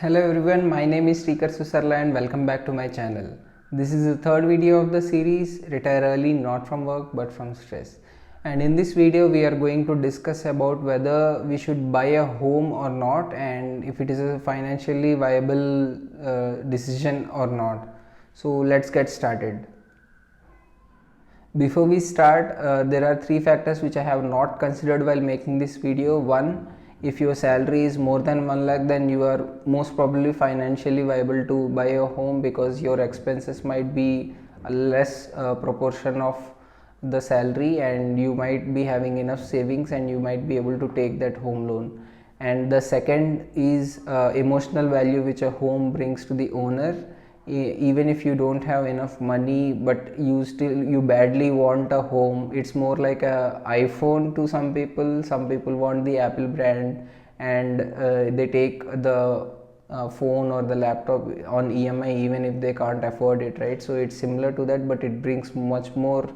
Hello everyone, my name is Srikar Susarla and welcome back to my channel. This is the third video of the series Retire Early Not From Work But From Stress. And in this video we are going to discuss about whether we should buy a home or not and if it is a financially viable decision or not. So let's get started. Before we start, there are three factors which I have not considered while making this video. One, if your salary is more than 1 lakh, then you are most probably financially viable to buy a home because your expenses might be a less proportion of the salary and you might be having enough savings and you might be able to take that home loan. And the second is emotional value which a home brings to the owner. Even if you don't have enough money but you badly want a home, it's more like a iPhone to some people want the Apple brand and they take the phone or the laptop on EMI even if they can't afford it, right? So it's similar to that, but it brings much more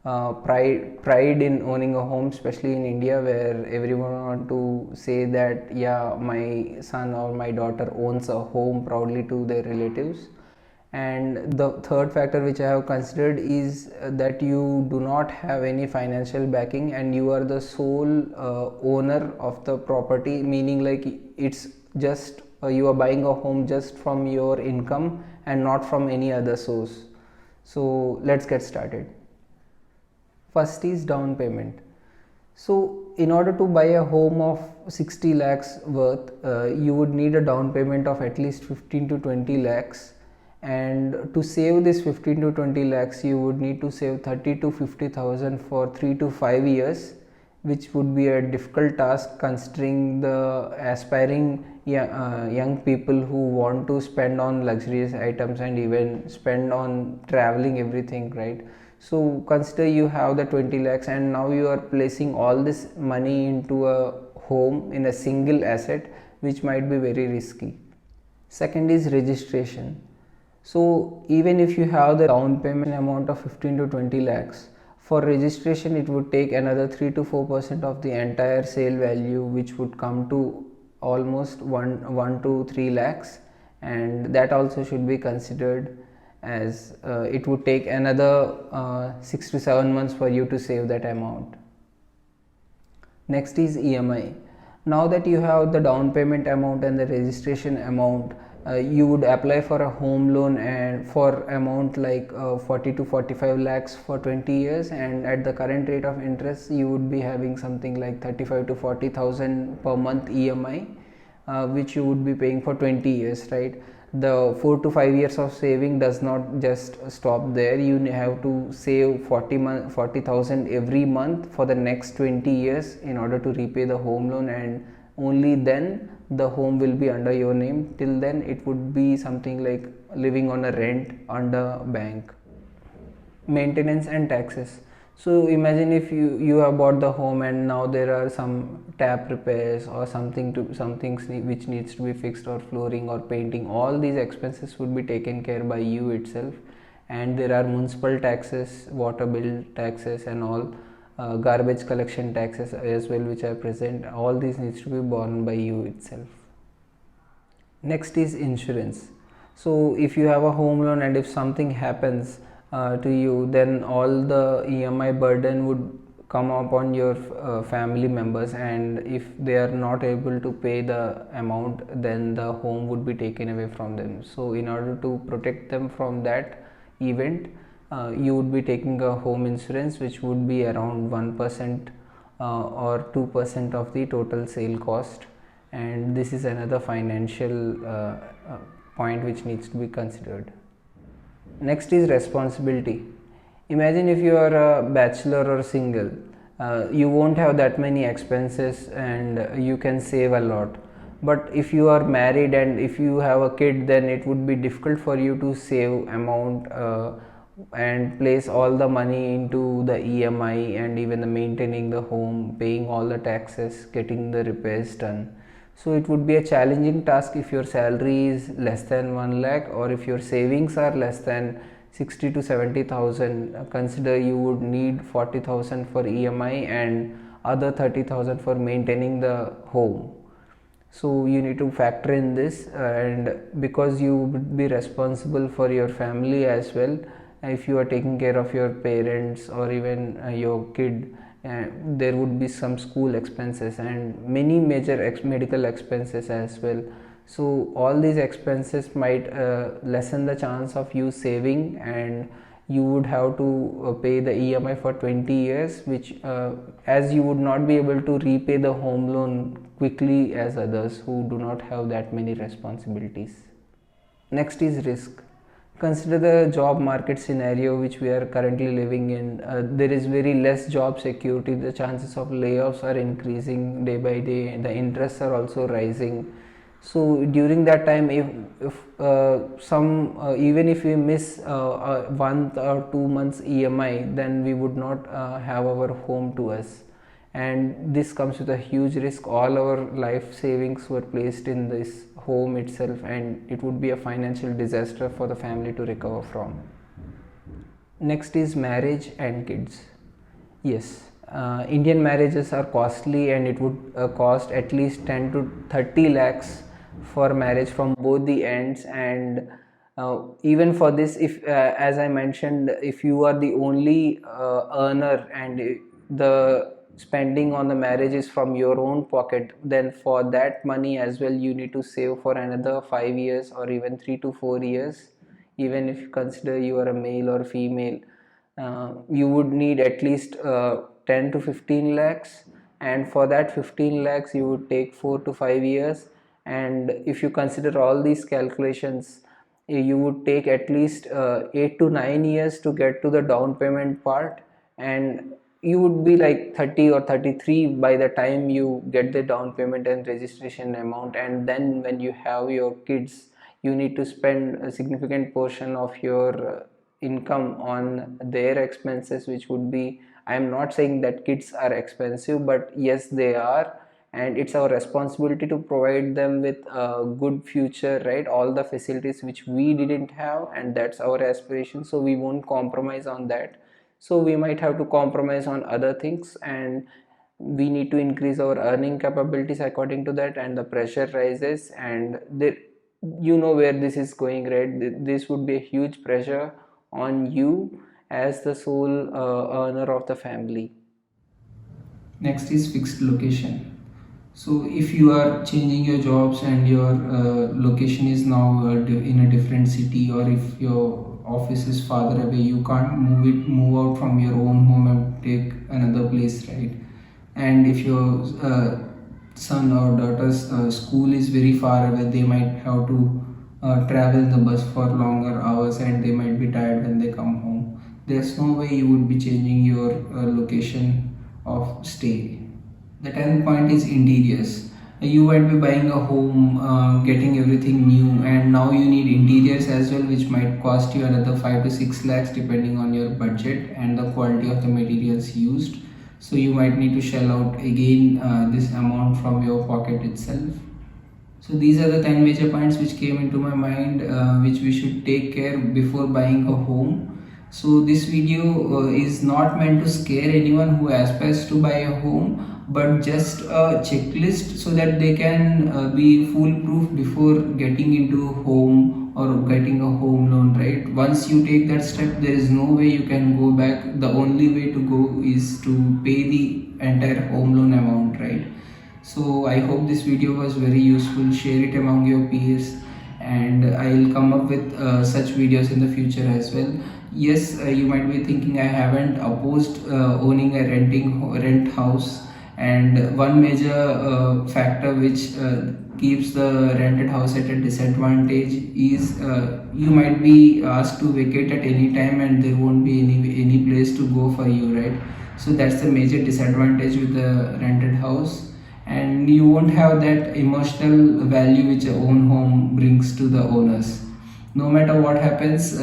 pride in owning a home, especially in India where everyone want to say that yeah, my son or my daughter owns a home proudly to their relatives. And the third factor which I have considered is that you do not have any financial backing and you are the sole owner of the property, meaning like it's just you are buying a home just from your income and not from any other source. So let's get started. First is down payment. So in order to buy a home of 60 lakhs worth, you would need a down payment of at least 15 to 20 lakhs. And to save this 15 to 20 lakhs, you would need to save 30 to 50,000 for 3 to 5 years, which would be a difficult task considering the aspiring young people who want to spend on luxurious items and even spend on traveling everything, right? So consider you have the 20 lakhs and now you are placing all this money into a home in a single asset, which might be very risky. Second is registration. So even if you have the down payment amount of 15 to 20 lakhs, for registration it would take another 3 to 4% of the entire sale value, which would come to almost 1 to 3 lakhs, and that also should be considered, as it would take another 6 to 7 months for you to save that amount. Next is EMI. Now that you have the down payment amount and the registration amount, you would apply for a home loan and for amount like 40 to 45 lakhs for 20 years, and at the current rate of interest you would be having something like 35 to 40,000 per month EMI, which you would be paying for 20 years, right? The 4 to 5 years of saving does not just stop there. You have to save 40,000 every month for the next 20 years in order to repay the home loan, and only then the home will be under your name. Till then it would be something like living on a rent under bank. Maintenance and taxes. So imagine if you have bought the home and now there are some tap repairs or some things which needs to be fixed, or flooring or painting. All these expenses would be taken care by you itself, and there are municipal taxes, water bill taxes and all, garbage collection taxes as well which are present. All these needs to be borne by you itself. Next is insurance. So if you have a home loan and if something happens to you, then all the EMI burden would come upon your family members, and if they are not able to pay the amount, then the home would be taken away from them. So in order to protect them from that event, you would be taking a home insurance, which would be around 1% or 2% of the total sale cost, and this is another financial point which needs to be considered. Next is responsibility. Imagine if you are a bachelor or single, you won't have that many expenses and you can save a lot. But if you are married and if you have a kid, then it would be difficult for you to save amount and place all the money into the EMI and even the maintaining the home, paying all the taxes, getting the repairs done. So it would be a challenging task if your salary is less than 1 lakh, or if your savings are less than 60 to 70,000. Consider you would need 40,000 for EMI and other 30,000 for maintaining the home. So you need to factor in this, and because you would be responsible for your family as well, if you are taking care of your parents or even your kid, there would be some school expenses and many major medical expenses as well. So all these expenses might lessen the chance of you saving, and you would have to pay the EMI for 20 years, which as you would not be able to repay the home loan quickly as others who do not have that many responsibilities. Next is risk. Consider the job market scenario which we are currently living in. There is very less job security. The chances of layoffs are increasing day by day. The interests are also rising. So during that time, if some even if we miss 1 or 2 months EMI, then we would not have our home to us, and this comes with a huge risk. All our life savings were placed in this home itself, and it would be a financial disaster for the family to recover from. Next is marriage and kids. Yes, Indian marriages are costly, and it would cost at least 10 to 30 lakhs for marriage from both the ends. And even for this, if as I mentioned, if you are the only earner and the spending on the marriage is from your own pocket, then for that money as well you need to save for another 5 years or even 3 to 4 years. Even if you consider you are a male or female, you would need at least 10 to 15 lakhs, and for that 15 lakhs you would take 4 to 5 years. And if you consider all these calculations, you would take at least 8 to 9 years to get to the down payment part, and you would be like 30 or 33 by the time you get the down payment and registration amount. And then when you have your kids, you need to spend a significant portion of your income on their expenses, which would be, I am not saying that kids are expensive, but yes, they are, and it's our responsibility to provide them with a good future, right? All the facilities which we didn't have, and that's our aspiration, so we won't compromise on that. So we might have to compromise on other things, and we need to increase our earning capabilities according to that, and the pressure rises, and you know where this is going, right? This would be a huge pressure on you as the sole earner of the family. Next is fixed location. So if you are changing your jobs and your location is now in a different city, or if your office is farther away, you can't move out from your own home and take another place, right? And if your son or daughter's school is very far away, they might have to travel in the bus for longer hours, and they might be tired when they come home. There's no way you would be changing your location of stay. The 10th point is interiors. You might be buying a home, getting everything new, and now you need interiors as well, which might cost you another 5 to 6 lakhs depending on your budget and the quality of the materials used. So you might need to shell out again this amount from your pocket itself. So these are the 10 major points which came into my mind, which we should take care before buying a home. So this video is not meant to scare anyone who aspires to buy a home, but just a checklist so that they can be foolproof before getting into home or getting a home loan, right? Once you take that step, there is no way you can go back. The only way to go is to pay the entire home loan amount, right? So I hope this video was very useful. Share it among your peers, and I'll come up with such videos in the future as well. Yes, you might be thinking I haven't opposed owning a rent house, and one major factor which keeps the rented house at a disadvantage is you might be asked to vacate at any time, and there won't be any place to go for you, right? So that's the major disadvantage with the rented house, and you won't have that emotional value which a own home brings to the owners. No matter what happens,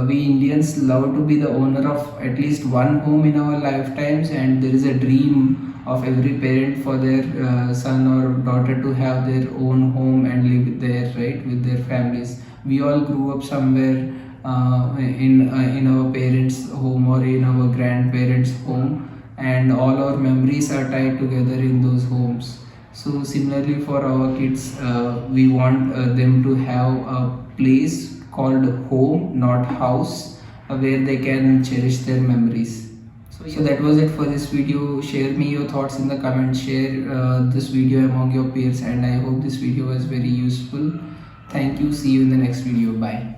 we Indians love to be the owner of at least one home in our lifetimes, and there is a dream of every parent for their son or daughter to have their own home and live there, right, with their families. We all grew up somewhere in our parents' home or in our grandparents' home, and all our memories are tied together in those homes. So similarly for our kids, we want them to have a place called home, not house, where they can cherish their memories. So that was it for this video. Share me your thoughts in the comments. Share this video among your peers, and I hope this video was very useful. Thank you. See you in the next video. Bye.